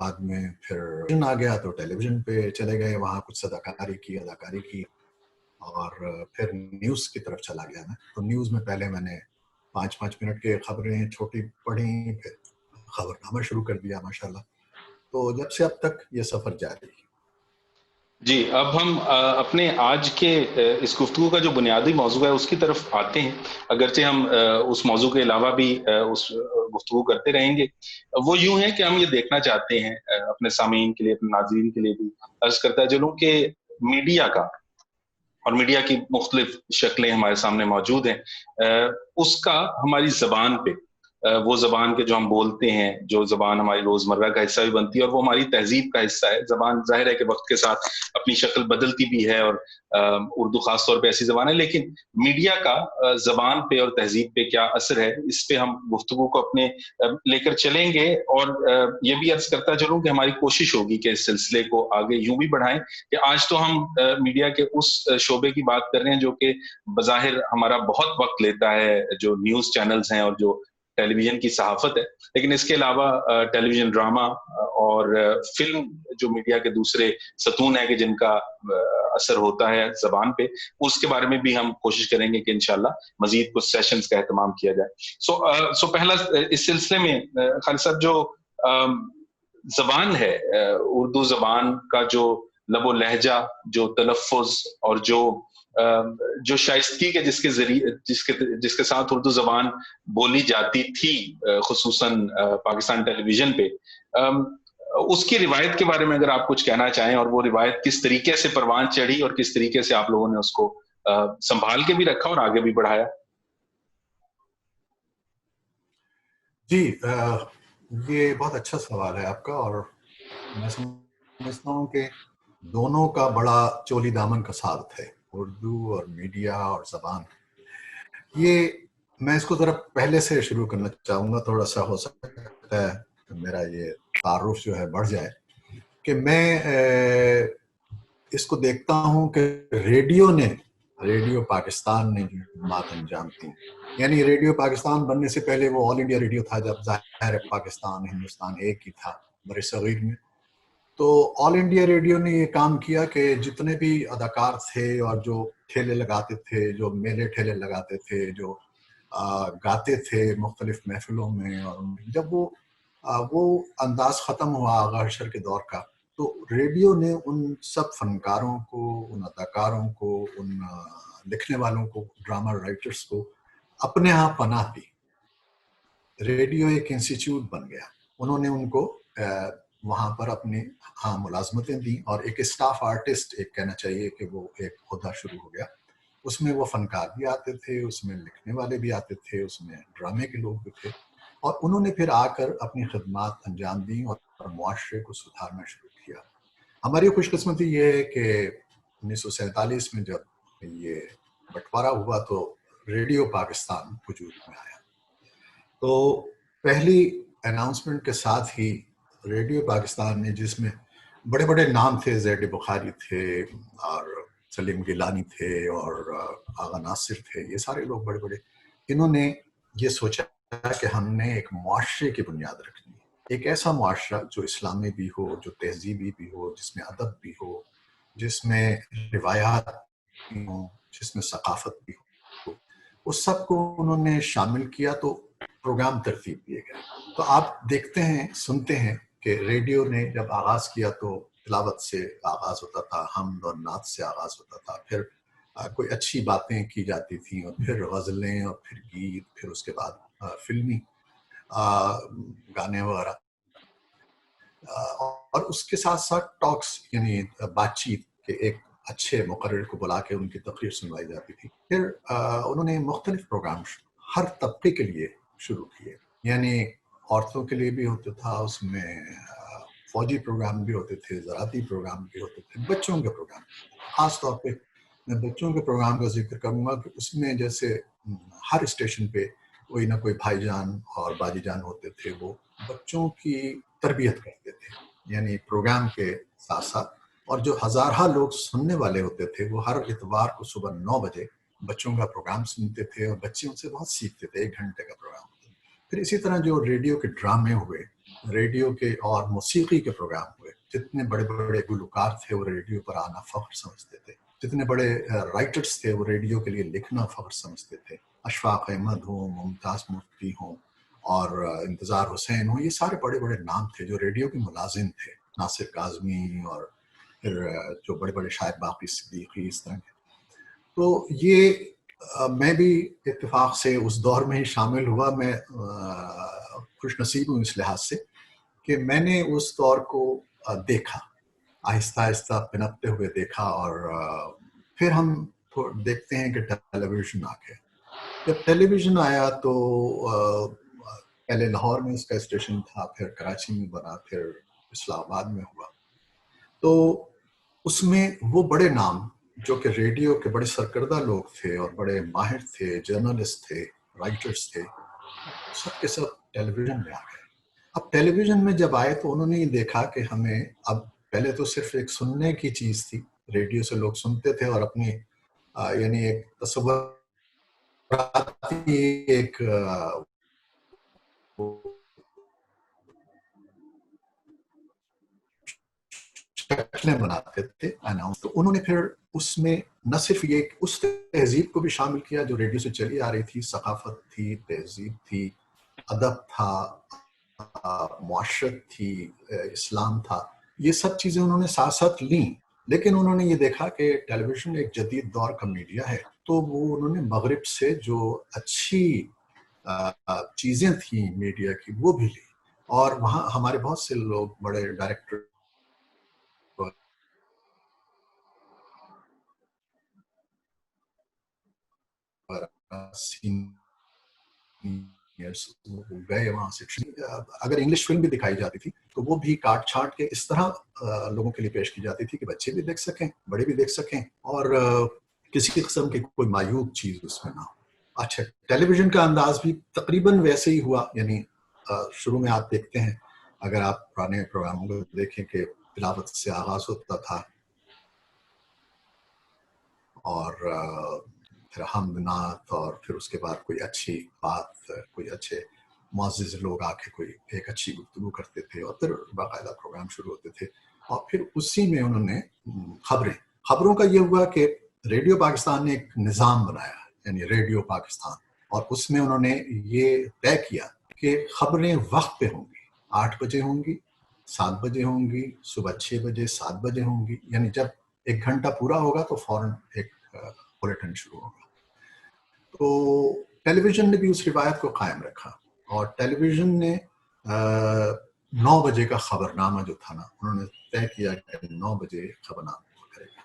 بعد میں پھر ٹیلیویژن آ گیا تو ٹیلی ویژن پہ چلے گئے, وہاں کچھ اداکاری کی, اور پھر نیوز کی طرف چلا گیا میں. تو نیوز میں پہلے میں نے 5 منٹ کے خبریں چھوٹی پڑھی, پھر خبرنامہ شروع کر دیا ماشاءاللہ. تو جب سے اب تک یہ سفر جاری ہے. جی, اب ہم اپنے آج کے اس گفتگو کا جو بنیادی موضوع ہے اس کی طرف آتے ہیں, اگرچہ ہم اس موضوع کے علاوہ بھی اس گفتگو کرتے رہیں گے. وہ یوں ہے کہ ہم یہ دیکھنا چاہتے ہیں اپنے سامعین کے لیے, اپنے ناظرین کے لیے بھی عرض کرتا چلوں کہ میڈیا کا, اور میڈیا کی مختلف شکلیں ہمارے سامنے موجود ہیں, اس کا ہماری زبان پہ, وہ زبان کے جو ہم بولتے ہیں, جو زبان ہماری روزمرہ کا حصہ بھی بنتی ہے اور وہ ہماری تہذیب کا حصہ ہے. زبان ظاہر ہے کہ وقت کے ساتھ اپنی شکل بدلتی بھی ہے, اور اردو خاص طور پہ ایسی زبان ہے, لیکن میڈیا کا زبان پہ اور تہذیب پہ کیا اثر ہے, اس پہ ہم گفتگو کو اپنے لے کر چلیں گے. اور یہ بھی عرض کرتا چلوں کہ ہماری کوشش ہوگی کہ اس سلسلے کو آگے یوں بھی بڑھائیں کہ آج تو ہم میڈیا کے اس شعبے کی بات کر رہے ہیں جو کہ بظاہر ہمارا بہت وقت لیتا ہے, جو نیوز چینلز ہیں اور جو ٹیلی ویژن کی صحافت ہے, لیکن اس کے علاوہ ٹیلی ویژن ڈرامہ اور فلم جو میڈیا کے دوسرے ستون ہیں کہ جن کا اثر ہوتا ہے زبان پہ, اس کے بارے میں بھی ہم کوشش کریں گے کہ انشاءاللہ مزید کچھ سیشنز کا اہتمام کیا جائے. سو پہلا اس سلسلے میں خالد صاحب, جو زبان ہے اردو زبان کا, جو لب و لہجہ, جو تلفظ اور جو شائستگی کے جس کے ذریعے جس کے ساتھ اردو زبان بولی جاتی تھی خصوصاً پاکستان ٹیلی ویژن پہ, اس کی روایت کے بارے میں اگر آپ کچھ کہنا چاہیں, اور وہ روایت کس طریقے سے پروان چڑھی اور کس طریقے سے آپ لوگوں نے اس کو سنبھال کے بھی رکھا اور آگے بھی بڑھایا. جی, یہ بہت اچھا سوال ہے آپ کا, اور میں سمجھتا ہوں کہ دونوں کا بڑا چولی دامن کا ساتھ ہے, اردو اور میڈیا اور زبان. یہ میں اس کو ذرا پہلے سے شروع کرنا چاہوں گا, تھوڑا سا ہو سکتا ہے میرا یہ تعارف جو ہے بڑھ جائے, کہ میں اس کو دیکھتا ہوں کہ ریڈیو پاکستان نے جو بات انجام دی, یعنی ریڈیو پاکستان بننے سے پہلے وہ آل انڈیا ریڈیو تھا, جب ظاہر پاکستان ہندوستان ایک ہی تھا بر صغیر میں. تو آل انڈیا ریڈیو نے یہ کام کیا کہ جتنے بھی اداکار تھے اور جو ٹھیلے لگاتے تھے, جو میلے ٹھیلے لگاتے تھے, جو گاتے تھے مختلف محفلوں میں, اور جب وہ انداز ختم ہوا آغا حشر کے دور کا, تو ریڈیو نے ان سب فنکاروں کو, ان اداکاروں کو, ان لکھنے والوں کو, ڈرامہ رائٹرز کو اپنے ہاں پناہ دی. ریڈیو ایک انسٹیٹیوٹ بن گیا, انہوں نے ان کو وہاں پر اپنے ہاں ملازمتیں دیں, اور ایک اسٹاف آرٹسٹ ایک کہنا چاہیے کہ وہ ایک عہدہ شروع ہو گیا. اس میں وہ فنکار بھی آتے تھے, اس میں لکھنے والے بھی آتے تھے, اس میں ڈرامے کے لوگ بھی تھے, اور انہوں نے پھر آ کر اپنی خدمات انجام دیں اور معاشرے کو سدھارنا شروع کیا. ہماری خوش قسمتی یہ ہے کہ 1947 میں جب یہ بٹوارا ہوا تو ریڈیو پاکستان وجود میں آیا. تو پہلی اناؤنسمنٹ کے ساتھ ہی ریڈیو پاکستان نے, جس میں بڑے بڑے نام تھے, زید بخاری تھے اور سلیم گیلانی تھے اور آغا ناصر تھے, یہ سارے لوگ بڑے بڑے, انہوں نے یہ سوچا کہ ہم نے ایک معاشرے کی بنیاد رکھنی ہے, ایک ایسا معاشرہ جو اسلامی بھی ہو, جو تہذیبی بھی ہو, جس میں ادب بھی ہو, جس میں روایات بھی ہوں, جس میں ثقافت بھی ہو. اس سب کو انہوں نے شامل کیا تو پروگرام ترتیب دیے گئے. تو آپ دیکھتے ہیں, سنتے ہیں کہ ریڈیو نے جب آغاز کیا تو تلاوت سے آغاز ہوتا تھا, حمد اور نعت سے آغاز ہوتا تھا, پھر کوئی اچھی باتیں کی جاتی تھیں, اور پھر غزلیں, اور پھر گیت, پھر اس کے بعد فلمی گانے وغیرہ, اور اس کے ساتھ ساتھ ٹاکس یعنی بات چیت کے ایک اچھے مقرر کو بلا کے ان کی تقریر سنوائی جاتی تھی. پھر انہوں نے مختلف پروگرام ہر طبقے کے لیے شروع کیے, یعنی عورتوں کے لیے بھی ہوتا تھا, اس میں فوجی پروگرام بھی ہوتے تھے, زراعتی پروگرام بھی ہوتے تھے, بچوں کے پروگرام. خاص طور پہ میں بچوں کے پروگرام کا ذکر کروں گا کہ اس میں جیسے ہر اسٹیشن پہ کوئی نہ کوئی بھائی جان اور باجی جان ہوتے تھے, وہ بچوں کی تربیت کرتے تھے, یعنی پروگرام کے ساتھ ساتھ. اور جو ہزارہ لوگ سننے والے ہوتے تھے وہ ہر اتوار کو صبح 9 بجے بچوں کا پروگرام سنتے تھے, اور بچے ان سے بہت سیکھتے تھے. 1 گھنٹے کا پروگرام. پھر اسی طرح جو ریڈیو کے ڈرامے ہوئے, ریڈیو کے اور موسیقی کے پروگرام ہوئے. جتنے بڑے بڑے گلوکار تھے وہ ریڈیو پر آنا فخر سمجھتے تھے. جتنے بڑے رائٹرز تھے وہ ریڈیو کے لیے لکھنا فخر سمجھتے تھے. اشفاق احمد ہوں, ممتاز مفتی ہوں اور انتظار حسین ہوں, یہ سارے بڑے بڑے نام تھے جو ریڈیو کے ملازم تھے. ناصر کاظمی اور پھر جو بڑے بڑے شاعر باقی صدیقی, اس طرح کے. تو یہ میں بھی اتفاق سے اس دور میں ہی شامل ہوا. میں خوش نصیب ہوں اس لحاظ سے کہ میں نے اس دور کو دیکھا, آہستہ آہستہ پنپتے ہوئے دیکھا. اور پھر ہم دیکھتے ہیں کہ ٹیلی ویژن آ گیا. جب ٹیلی ویژن آیا تو پہلے لاہور میں اس کا اسٹیشن تھا, پھر کراچی میں بنا, پھر اسلام آباد میں ہوا. تو اس میں وہ بڑے نام جو کہ ریڈیو کے بڑے سرکردہ لوگ تھے اور بڑے ماہر تھے, جرنلسٹ تھے, رائٹرز تھے, سب کے سب ٹیلی ویژن میں آ گئے. اب ٹیلی ویژن میں جب آئے تو انہوں نے یہ دیکھا کہ ہمیں اب, پہلے تو صرف ایک سننے کی چیز تھی, ریڈیو سے لوگ سنتے تھے اور اپنی یعنی ایک تصوراتی ایک شکلیں بناتے تھے اناؤنس. تو انہوں نے پھر اس میں نہ صرف یہ اس تہذیب کو بھی شامل کیا جو ریڈیو سے چلی آ رہی تھی, ثقافت تھی, تہذیب تھی, ادب تھا, معاشرت تھی, اسلام تھا, یہ سب چیزیں انہوں نے ساتھ ساتھ لیں. لیکن انہوں نے یہ دیکھا کہ ٹیلی ویژن ایک جدید دور کا میڈیا ہے, تو وہ انہوں نے مغرب سے جو اچھی چیزیں تھیں میڈیا کی وہ بھی لی. اور وہاں ہمارے بہت سے لوگ بڑے ڈائریکٹر گئے وہاں سے. اگر انگلش فلم بھی دکھائی جاتی تھی تو وہ بھی کاٹ چھاٹ کے اس طرح لوگوں کے لیے پیش کی جاتی تھی کہ بچے بھی دیکھ سکیں, بڑے بھی دیکھ سکیں, اور کسی قسم کی کوئی معیوب چیز اس میں نہ ہو. اچھا, ٹیلی ویژن کا انداز بھی تقریباً ویسے ہی ہوا. یعنی شروع میں آپ دیکھتے ہیں, اگر آپ پرانے پروگراموں کو دیکھیں کہ تلاوت سے آغاز ہوتا تھا اور پھر حمد نعت, اور پھر اس کے بعد کوئی اچھی بات, کوئی اچھے معزز لوگ آ کے کوئی ایک اچھی گفتگو کرتے تھے, اور پھر باقاعدہ پروگرام شروع ہوتے تھے. اور پھر اسی میں انہوں نے خبروں کا یہ ہوا کہ ریڈیو پاکستان نے ایک نظام بنایا, یعنی ریڈیو پاکستان, اور اس میں انہوں نے یہ طے کیا کہ خبریں وقت پہ ہوں گی, 8 بجے ہوں گی, 7 بجے ہوں گی, صبح 6 بجے, 7 بجے ہوں گی. یعنی جب 1 گھنٹہ پورا ہوگا تو فوراً ایک بلیٹن شروع ہوگا. تو ٹیلی ویژن نے بھی اس روایت کو قائم رکھا, اور ٹیلی ویژن نے 9 بجے کا خبرنامہ جو تھا نا, انہوں نے طے کیا کہ 9 بجے خبرنامہ کرے گا.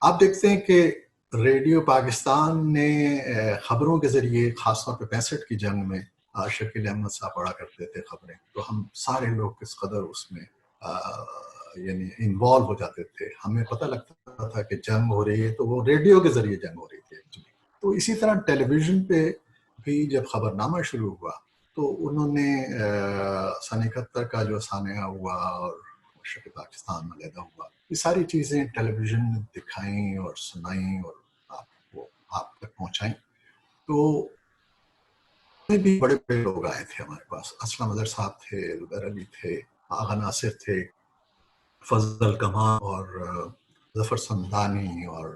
آپ دیکھتے ہیں کہ ریڈیو پاکستان نے خبروں کے ذریعے, خاص طور پہ 65 کی جنگ میں شکیل احمد صاحب پڑھا کرتے تھے خبریں, تو ہم سارے لوگ کس قدر اس میں یعنی انوالو ہو جاتے تھے. ہمیں پتہ لگتا تھا کہ جنگ ہو رہی ہے تو وہ ریڈیو کے ذریعے جنگ ہو رہی تھی ایکچولی. تو اسی طرح ٹیلی ویژن پہ بھی جب خبرنامہ شروع ہوا تو انہوں نے 71 کا جو سانحہ ہوا اور شکل پاکستان علیحدہ ہوا, یہ ساری چیزیں ٹیلی ویژن نے دکھائیں اور سنائیں اور آپ تک پہنچائیں. تو بھی بڑے بڑے لوگ آئے تھے ہمارے پاس. اسلم اظہر صاحب تھے, زبیر علی تھے, آغا ناصر تھے, فضل کمال اور ظفر سمدانی اور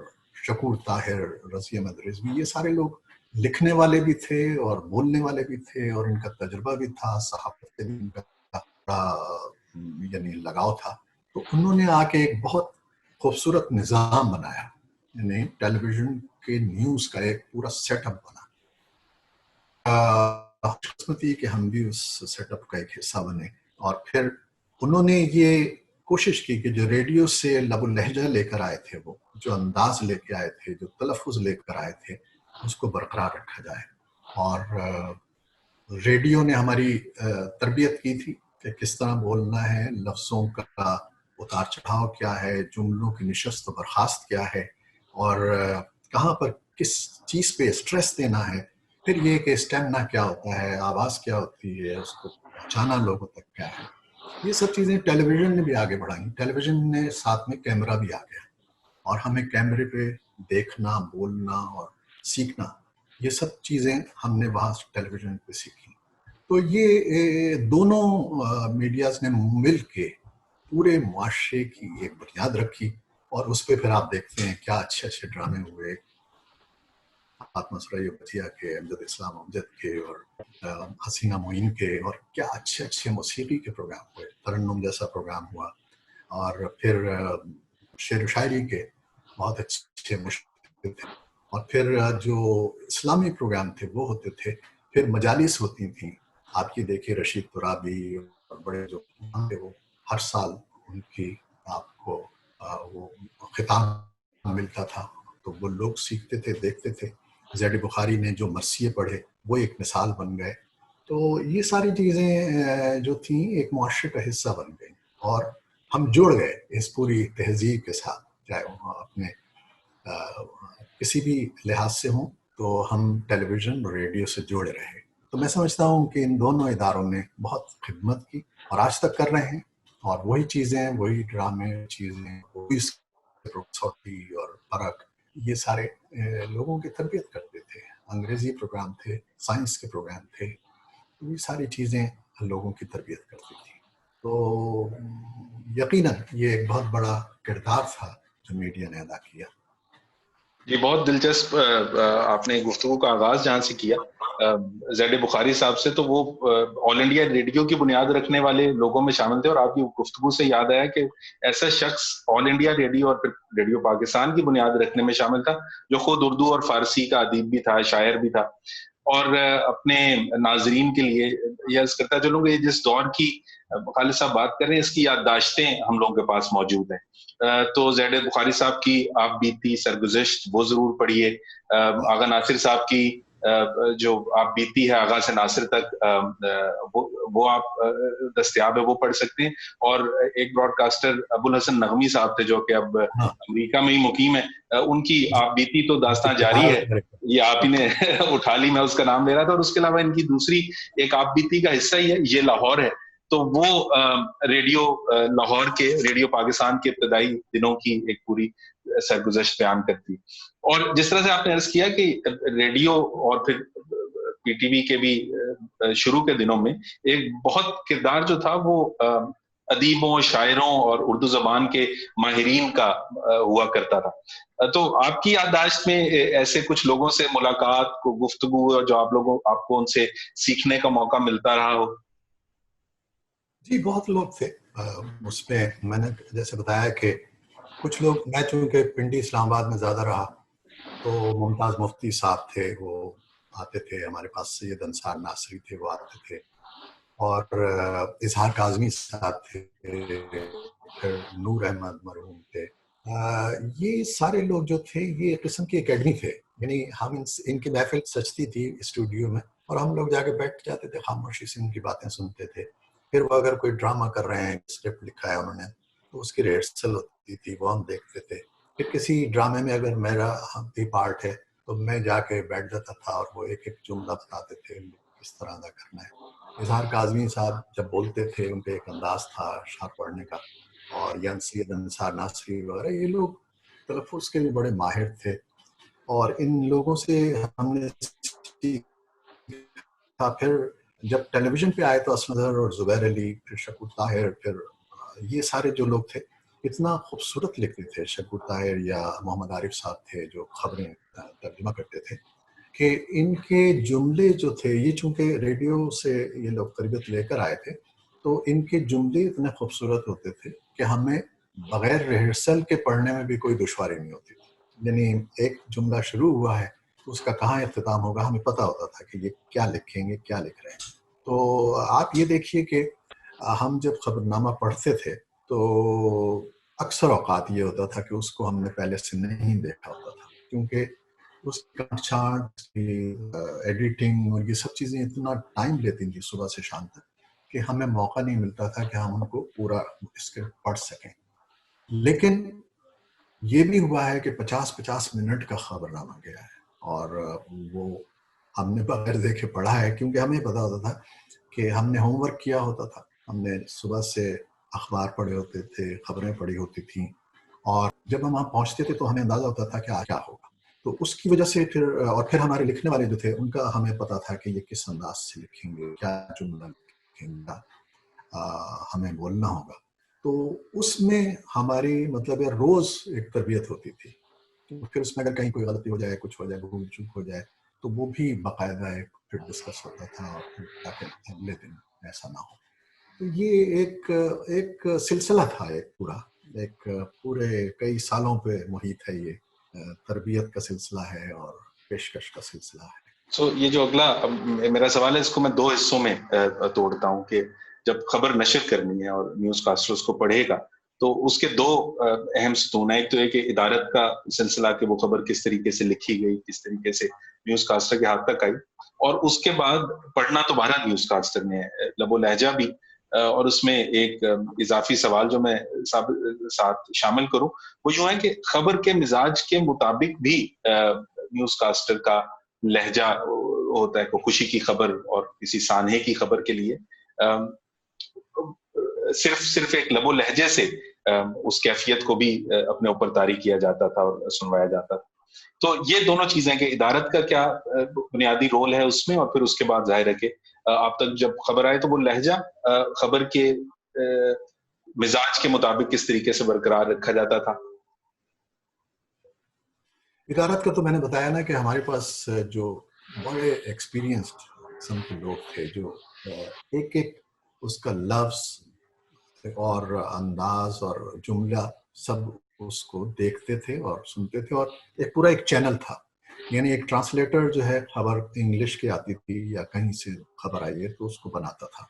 شکور طاہر, رضی احمد رضوی. یہ سارے لوگ لکھنے والے بھی تھے اور بولنے والے بھی تھے, اور ان کا تجربہ بھی تھا, صحافت سے بھی ان کا یعنی لگاؤ تھا. تو انہوں نے آ کے ایک بہت خوبصورت نظام بنایا, یعنی ٹیلی ویژن کے نیوز کا ایک پورا سیٹ اپ بنا. قسمتی کہ ہم بھی اس سیٹ اپ کا ایک حصہ بنے. اور پھر انہوں نے یہ کوشش کی کہ جو ریڈیو سے لب و لہجہ لے کر آئے تھے, وہ جو انداز لے کے آئے تھے, جو تلفظ لے کر آئے تھے, اس کو برقرار رکھا جائے. اور ریڈیو نے ہماری تربیت کی تھی کہ کس طرح بولنا ہے, لفظوں کا اتار چڑھاؤ کیا ہے, جملوں کی نشست و برخاست کیا ہے, اور کہاں پر کس چیز پہ اسٹریس دینا ہے. پھر یہ کہ اسٹیمنا کیا ہوتا ہے, آواز کیا ہوتی ہے, اس کو پہنچانا لوگوں تک کیا ہے. یہ سب چیزیں ٹیلی ویژن نے بھی آگے بڑھائیں. ٹیلی ویژن نے ساتھ میں کیمرہ بھی آ گیا, اور ہمیں کیمرے پہ دیکھنا, بولنا اور سیکھنا, یہ سب چیزیں ہم نے وہاں ٹیلی ویژن پہ سیکھی. تو یہ دونوں میڈیاز نے مل کے پورے معاشرے کی ایک بنیاد رکھی، اور اس پہ پھر آپ دیکھتے ہیں کیا اچھے اچھے ڈرامے ہوئے، فاطمہ سرائیہ بتیا کے، امجد اسلام امجد کے، اور حسینہ معین کے، اور کیا اچھے اچھے موسیقی کے پروگرام ہوئے، ترنم جیسا پروگرام ہوا، اور پھر شعر و شاعری کے بہت اچھے مشکل تھے، اور پھر جو اسلامی پروگرام تھے وہ ہوتے تھے، پھر مجالس ہوتی تھیں. آپ یہ دیکھیے رشید ترابی اور بڑے جو تھے وہ ہر سال ان کی آپ کو وہ خطاب ملتا تھا، تو وہ لوگ سیکھتے تھے، دیکھتے تھے. زید بخاری نے جو مرثیے پڑھے وہ ایک مثال بن گئے. تو یہ ساری چیزیں جو تھیں ایک معاشرے کا حصہ بن گئیں، اور ہم جڑ گئے اس پوری تہذیب کے ساتھ، چاہے وہ اپنے کسی بھی لحاظ سے ہوں، تو ہم ٹیلی ویژن اور ریڈیو سے جڑے رہے. تو میں سمجھتا ہوں کہ ان دونوں اداروں نے بہت خدمت کی اور آج تک کر رہے ہیں، اور وہی چیزیں، وہی ڈرامے چیزیں، وہی صوتی اور فرق، یہ سارے لوگوں کی تربیت کرتے تھے. انگریزی پروگرام تھے، سائنس کے پروگرام تھے، یہ ساری چیزیں لوگوں کی تربیت کرتی تھی. تو یقیناً یہ ایک بہت بڑا کردار تھا جو میڈیا نے ادا کیا. جی بہت دلچسپ آپ نے گفتگو کا آغاز جہاں سے کیا زید بخاری صاحب سے، تو وہ آل انڈیا ریڈیو کی بنیاد رکھنے والے لوگوں میں شامل تھے، اور آپ کی گفتگو سے یاد آیا کہ ایسا شخص آل انڈیا ریڈیو اور پھر ریڈیو پاکستان کی بنیاد رکھنے میں شامل تھا جو خود اردو اور فارسی کا ادیب بھی تھا، شاعر بھی تھا. اور اپنے ناظرین کے لیے یہ عرض کرتا چلوں کہ جس دور کی خالد صاحب بات کر رہے ہیں اس کی یادداشتیں ہم لوگوں کے پاس موجود ہیں. تو زید بخاری صاحب کی آپ بیتی سرگزشت وہ ضرور پڑھیے. آغا ناصر صاحب کی جو آپ بیتی ہے آغا سے ناصر تک وہ آپ دستیاب ہے، وہ پڑھ سکتے ہیں. اور ایک براڈ کاسٹر ابو الحسن نغمی صاحب تھے جو کہ اب امریکہ میں ہی مقیم ہے، ان کی آپ بیتی تو داستان جاری ہے، یہ آپ ہی نے اٹھا لی، میں اس کا نام لے رہا تھا. اور اس کے علاوہ ان کی دوسری ایک آپ بیتی کا حصہ ہی ہے، یہ لاہور ہے، تو وہ ریڈیو لاہور کے، ریڈیو پاکستان کے ابتدائی دنوں کی ایک پوری سرگزشت بیان کرتی. اور جس طرح سے آپ نے عرض کیا کہ ریڈیو اور پھر پی ٹی وی کے بھی شروع کے دنوں میں ایک بہت کردار جو تھا وہ ادیبوں، شاعروں اور اردو زبان کے ماہرین کا ہوا کرتا تھا. تو آپ کی یادداشت میں ایسے کچھ لوگوں سے ملاقات کو، گفتگو، جو آپ کو ان سے سیکھنے کا موقع ملتا رہا ہو؟ جی بہت لوگ تھے اس میں. میں نے جیسے بتایا کہ کچھ لوگ، میں چونکہ پنڈی اسلام آباد میں زیادہ رہا، تو ممتاز مفتی صاحب تھے، وہ آتے تھے ہمارے پاس. سید انصار ناصری تھے، وہ آتے تھے. اور اظہار کاظمی صاحب تھے، پھر نور احمد مرحوم تھے. یہ سارے لوگ جو تھے یہ ایک قسم کی اکیڈمی تھے. یعنی ہم ان کی محفل سجتی تھی اسٹوڈیو میں، اور ہم لوگ جا کے بیٹھ جاتے تھے، خاموشی سے ان کی باتیں سنتے تھے. پھر وہ اگر کوئی ڈرامہ کر رہے ہیں، اسکرپٹ لکھا ہے انہوں نے، تو اس کی ریہرسل ہوتی تھی، وہ ہم دیکھتے تھے. پھر کسی ڈرامے میں اگر میرا بھی پارٹ ہے تو میں جا کے بیٹھ جاتا تھا، اور وہ ایک ایک جملہ بتاتے تھے کس طرح ادا کرنا ہے. اظہار کاظمی صاحب جب بولتے تھے ان کا ایک انداز تھا شعر پڑھنے کا، اور یا سید انصار ناصری وغیرہ، یہ لوگ تلفظ کے بھی بڑے ماہر تھے. اور ان لوگوں سے ہم نے پھر جب ٹیلی ویژن پہ آئے تو اسمد اظہر اور زبیر علی، پھر شکور طاہر، پھر یہ سارے جو لوگ تھے اتنا خوبصورت لکھتے تھے. شکور طاہر یا محمد عارف صاحب تھے جو خبریں ترجمہ کرتے تھے، کہ ان کے جملے جو تھے، یہ چونکہ ریڈیو سے یہ لوگ تربیت لے کر آئے تھے، تو ان کے جملے اتنے خوبصورت ہوتے تھے کہ ہمیں بغیر ریہرسل کے پڑھنے میں بھی کوئی دشواری نہیں ہوتی تھی. یعنی ایک جملہ شروع ہوا ہے، اس کا کہاں اختتام ہوگا ہمیں پتہ ہوتا تھا کہ یہ کیا لکھیں گے، کیا لکھ رہے ہیں. تو آپ یہ دیکھیے کہ ہم جب خبرنامہ پڑھتے تھے تو اکثر اوقات یہ ہوتا تھا کہ اس کو ہم نے پہلے سے نہیں دیکھا ہوتا تھا، کیونکہ اس کی کاٹ چھانٹ کی ایڈیٹنگ اور یہ سب چیزیں اتنا ٹائم لیتی تھیں صبح سے شام تک کہ ہمیں موقع نہیں ملتا تھا کہ ہم ان کو پورا اسکرپٹ پڑھ سکیں. لیکن یہ بھی ہوا ہے کہ 50 منٹ کا خبرنامہ گیا ہے، اور وہ ہم نے بغیر دیکھے پڑھا ہے، کیونکہ ہمیں پتا ہوتا تھا کہ ہم نے ہوم ورک کیا ہوتا تھا. ہم نے صبح سے اخبار پڑھے ہوتے تھے، خبریں پڑھی ہوتی تھیں، اور جب ہم وہاں پہنچتے تھے تو ہمیں اندازہ ہوتا تھا کہ آج کیا ہوگا. تو اس کی وجہ سے پھر ہمارے لکھنے والے جو تھے ان کا ہمیں پتا تھا کہ یہ کس انداز سے لکھیں گے، کیا جملہ لکھیں گے، ہمیں بولنا ہوگا. تو اس میں ہماری مطلب روز ایک تربیت ہوتی تھی. تو پھر اس میں اگر کہیں کوئی غلطی ہو جائے، کچھ ہو جائے، بھول چوک ہو جائے، تو وہ بھی باقاعدہ ایک پھر ڈسکس ہوتا تھا، اور پھر تاکہ اگلے دن ایسا نہ ہو. تو یہ ایک سلسلہ تھا، ایک پورے کئی سالوں پہ محیط ہے. یہ تربیت کا سلسلہ ہے اور پیشکش کا سلسلہ ہے. یہ جو اگلا میرا سوال ہے، اس کو میں 2 حصوں میں توڑتا ہوں کہ جب خبر نشر کرنی ہے اور نیوز کاسٹر اس کو پڑھے گا تو اس کے 2 اہم ستون ہیں. ایک تو یہ کہ ادارت کا سلسلہ کہ وہ خبر کس طریقے سے لکھی گئی، کس طریقے سے نیوز کاسٹر کے ہاتھ تک آئی، اور اس کے بعد پڑھنا تو بہرحال نیوز کاسٹر نے لب و لہجہ بھی. اور اس میں ایک اضافی سوال جو میں ساتھ شامل کروں وہ یوں ہے کہ خبر کے مزاج کے مطابق بھی نیوز کاسٹر کا لہجہ ہوتا ہے. کوئی خوشی کی خبر اور کسی سانحے کی خبر کے لیے صرف ایک لب و لہجے سے اس کیفیت کو بھی اپنے اوپر طاری کیا جاتا تھا اور سنوایا جاتا تھا. تو یہ دونوں چیزیں کہ ادارت کا کیا بنیادی رول ہے اس میں، اور پھر اس کے بعد ظاہر ہے کہ آپ تک جب خبر آئے تو وہ لہجہ خبر کے مزاج کے مطابق کس طریقے سے برقرار رکھا جاتا تھا. ادارت کا تو میں نے بتایا نا کہ ہمارے پاس جو بڑے ایکسپیرینسڈ قسم کے لوگ تھے، جو ایک اس کا لفظ اور انداز اور جملہ سب اس کو دیکھتے تھے اور سنتے تھے، اور پورا ایک چینل تھا. یعنی ایک ٹرانسلیٹر جو ہے، خبر انگلش کی آتی تھی یا کہیں سے خبر آئی ہے تو اس کو بناتا تھا.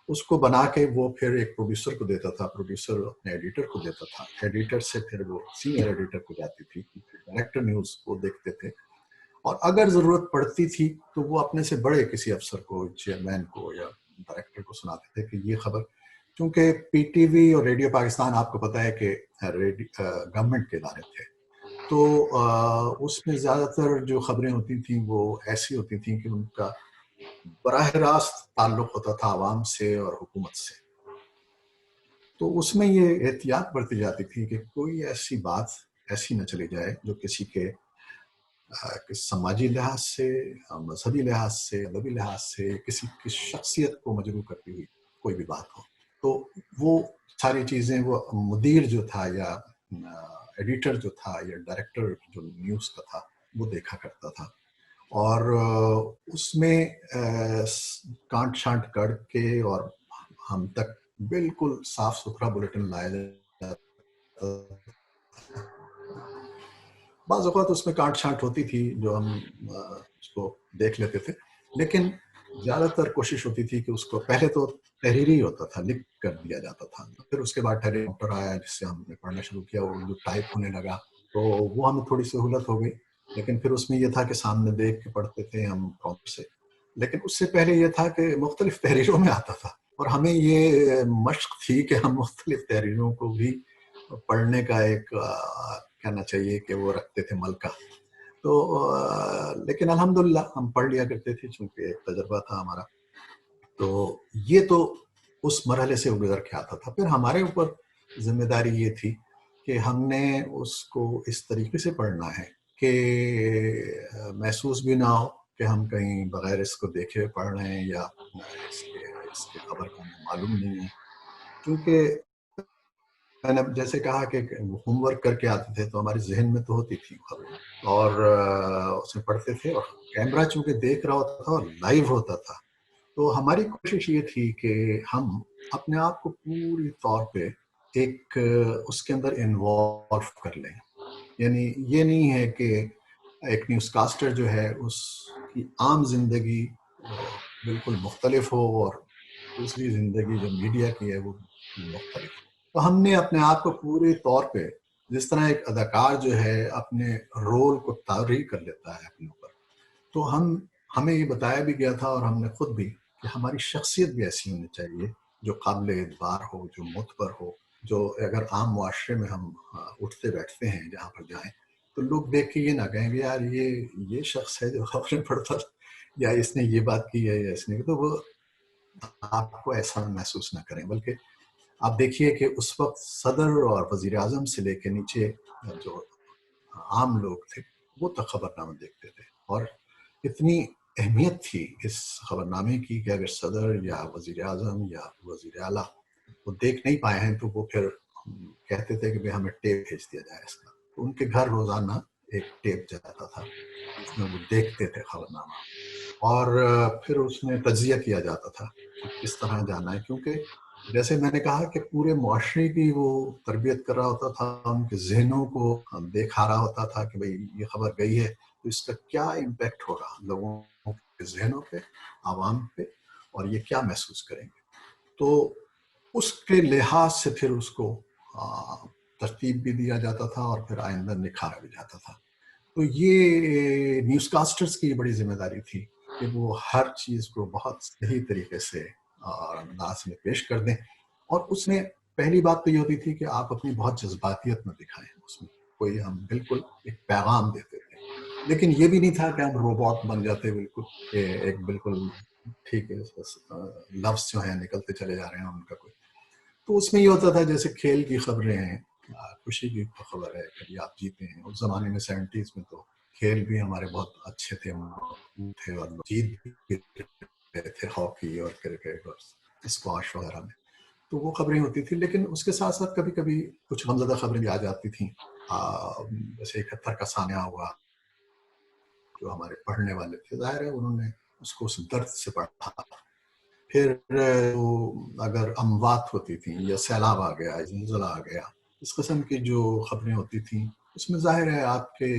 اس کو بنا کے وہ پھر ایک پروڈیوسر کو دیتا تھا، پروڈیوسر اپنے ایڈیٹر کو دیتا تھا، ایڈیٹر سے پھر وہ سینئر ایڈیٹر کو جاتی تھی، ڈائریکٹر نیوز کو دیکھتے تھے، اور اگر ضرورت پڑتی تھی تو وہ اپنے سے بڑے کسی افسر کو، چیئرمین کو یا ڈائریکٹر کو سناتے تھے کہ یہ خبر. چونکہ پی ٹی وی اور ریڈیو پاکستان آپ کو پتا ہے کہ گورنمنٹ کے ادارے تھے، تو اس میں زیادہ تر جو خبریں ہوتی تھیں وہ ایسی ہوتی تھیں کہ ان کا براہ راست تعلق ہوتا تھا عوام سے اور حکومت سے. تو اس میں یہ احتیاط برتی جاتی تھی کہ کوئی ایسی بات ایسی نہ چلی جائے جو کسی کے سماجی لحاظ سے، مذہبی لحاظ سے، ادبی لحاظ سے کسی کی شخصیت کو مجروح کرتی ہوئی کوئی بھی بات ہو. تو وہ ساری چیزیں وہ مدیر جو تھا یا ایڈیٹر جو تھا یا ڈائریکٹر جو نیوز کا تھا وہ دیکھا کرتا تھا، اور اس میں کانٹ چھانٹ کر کے اور ہم تک بالکل صاف ستھرا بلیٹن لایا جاتا. بعض اوقات اس میں کانٹ چھانٹ ہوتی تھی جو ہم اس کو دیکھ لیتے تھے، لیکن زیادہ تر کوشش ہوتی تھی کہ اس کو پہلے تو تحریری ہوتا تھا، لکھ کر دیا جاتا تھا، پھر اس کے بعد ٹیلی پرومپٹر آیا جس سے ہم نے پڑھنا شروع کیا، اردو ٹائپ ہونے لگا تو وہ ہمیں تھوڑی سہولت ہو گئی. لیکن پھر اس میں یہ تھا کہ سامنے دیکھ کے پڑھتے تھے ہم پرومپٹ سے. لیکن اس سے پہلے یہ تھا کہ مختلف تحریروں میں آتا تھا، اور ہمیں یہ مشق تھی کہ ہم مختلف تحریروں کو بھی پڑھنے کا ایک کہنا چاہیے کہ وہ رکھتے تھے ملکہ. تو لیکن الحمدللہ ہم پڑھ لیا کرتے تھے چونکہ ایک تجربہ تھا ہمارا. تو یہ تو اس مرحلے سے گزر کے آتا تھا. پھر ہمارے اوپر ذمہ داری یہ تھی کہ ہم نے اس کو اس طریقے سے پڑھنا ہے کہ محسوس بھی نہ ہو کہ ہم کہیں بغیر اس کو دیکھے پڑھ رہے ہیں یا اس کے خبر کا ہمیں معلوم نہیں ہے. کیونکہ میں نے جیسے کہا کہ ہوم ورک کر کے آتے تھے تو ہمارے ذہن میں تو ہوتی تھی خبریں، اور اسے پڑھتے تھے، اور کیمرہ چونکہ دیکھ رہا ہوتا تھا اور لائیو ہوتا تھا، تو ہماری کوشش یہ تھی کہ ہم اپنے آپ کو پوری طور پہ ایک اس کے اندر انوالو کر لیں. یعنی یہ نہیں ہے کہ ایک نیوز کاسٹر جو ہے اس کی عام زندگی بالکل مختلف ہو اور دوسری زندگی جو میڈیا کی ہے وہ مختلف ہو. تو ہم نے اپنے آپ کو پورے طور پہ، جس طرح ایک اداکار جو ہے اپنے رول کو طاری کر لیتا ہے اپنے اوپر، تو ہمیں یہ بتایا بھی گیا تھا اور ہم نے خود بھی کہ ہماری شخصیت بھی ایسی ہونی چاہیے جو قابل اعتبار ہو، جو معتبر ہو، جو اگر عام معاشرے میں ہم اٹھتے بیٹھتے ہیں جہاں پر جائیں تو لوگ دیکھ کے یہ نہ کہیں کہ یار یہ شخص ہے جو خبریں پڑھتا یا اس نے یہ بات کی ہے یا اس نے، تو وہ آپ کو ایسا محسوس نہ کریں. بلکہ آپ دیکھیے کہ اس وقت صدر اور وزیر اعظم سے لے کے نیچے جو عام لوگ تھے وہ تک خبرنامہ دیکھتے تھے. اور اتنی اہمیت تھی اس خبرنامے کی کہ اگر صدر یا وزیر اعظم یا وزیر اعلیٰ وہ دیکھ نہیں پائے ہیں تو وہ پھر کہتے تھے کہ بھئی ہمیں ٹیپ بھیج دیا جائے اس کا. تو ان کے گھر روزانہ ایک ٹیپ جاتا تھا جس میں وہ دیکھتے تھے خبرنامہ, اور پھر اس میں تجزیہ کیا جاتا تھا کہ کس طرح جانا ہے, کیونکہ جیسے میں نے کہا کہ پورے معاشرے کی وہ تربیت کر رہا ہوتا تھا, ان کے ذہنوں کو دیکھا رہا ہوتا تھا کہ بھئی یہ خبر گئی ہے تو اس کا کیا امپیکٹ ہوگا لوگوں کے ذہنوں پہ, عوام پہ, اور یہ کیا محسوس کریں گے. تو اس کے لحاظ سے پھر اس کو ترتیب بھی دیا جاتا تھا اور پھر آئندہ نکھارا بھی جاتا تھا. تو یہ نیوز کاسٹرز کی بڑی ذمہ داری تھی کہ وہ ہر چیز کو بہت صحیح طریقے سے اور انداز میں پیش کر دیں. اور اس میں پہلی بات تو یہ ہوتی تھی کہ آپ اپنی بہت جذباتیت نہ دکھائیں, اس میں کوئی ہم بالکل ایک پیغام دیتے تھے, لیکن یہ بھی نہیں تھا کہ ہم روبوٹ بن جاتے بالکل, کہ ایک بالکل ٹھیک ہے لفظ جو ہیں نکلتے چلے جا رہے ہیں ان کا کوئی. تو اس میں یہ ہوتا تھا جیسے کھیل کی خبریں ہیں, خوشی کی خبر ہے, کبھی آپ جیتے ہیں. اس زمانے میں 70s میں تو کھیل بھی ہمارے بہت اچھے تھے اور جیت بھی رہے تھے, ہاکی اور کرکٹ اور اسکواش وغیرہ میں, تو وہ خبریں ہوتی تھی. لیکن اس کے ساتھ ساتھ کبھی کبھی کچھ غمزدہ خبریں بھی آ جاتی تھیں, جیسے 71 کا سانحہ ہوا. جو ہمارے پڑھنے والے تھے ظاہر ہے انہوں نے اس کو اس درد سے پڑھا. پھر اگر اموات ہوتی تھیں یا سیلاب آ گیا, زلزلہ آ گیا, اس قسم کی جو خبریں ہوتی تھیں اس میں ظاہر ہے آپ کے